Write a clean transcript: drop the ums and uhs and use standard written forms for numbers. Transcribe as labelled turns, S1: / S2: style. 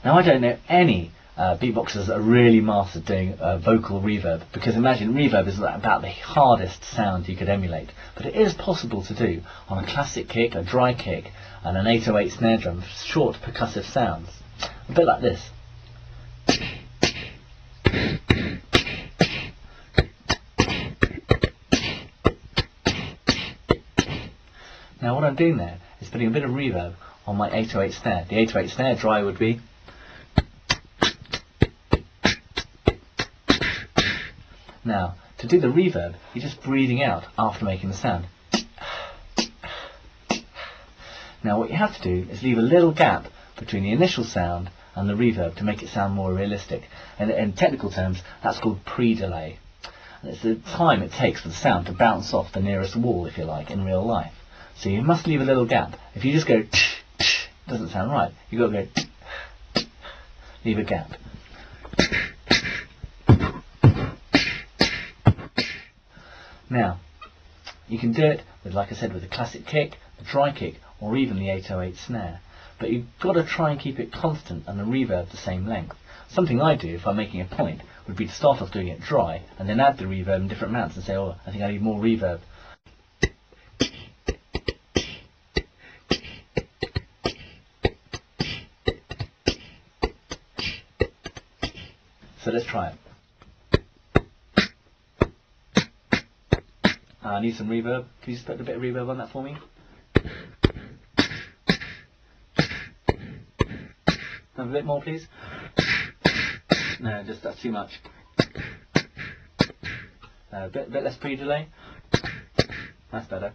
S1: Now I don't know any beatboxers that are really mastered doing vocal reverb, because imagine reverb is about the hardest sound you could emulate, but it is possible to do on a classic kick, a dry kick, and an 808 snare drum, short percussive sounds, a bit like this. Now what I'm doing there is putting a bit of reverb on my 808 snare. The 808 snare dry would be. Now, to do the reverb, you're just breathing out after making the sound. Now what you have to do is leave a little gap between the initial sound and the reverb to make it sound more realistic. And in technical terms, that's called pre-delay. And it's the time it takes for the sound to bounce off the nearest wall, if you like, in real life. So you must leave a little gap. If you just go it doesn't sound right. You've got to go leave a gap. Now, you can do it with, like I said, with the classic kick, the dry kick, or even the 808 snare. But you've got to try and keep it constant and the reverb the same length. Something I do, if I'm making a point, would be to start off doing it dry, and then add the reverb in different amounts and say, oh, I think I need more reverb. So let's try it. I need some reverb. Can you just put a bit of reverb on that for me? Have a bit more, please. No, just that's too much. A bit less pre-delay. That's better.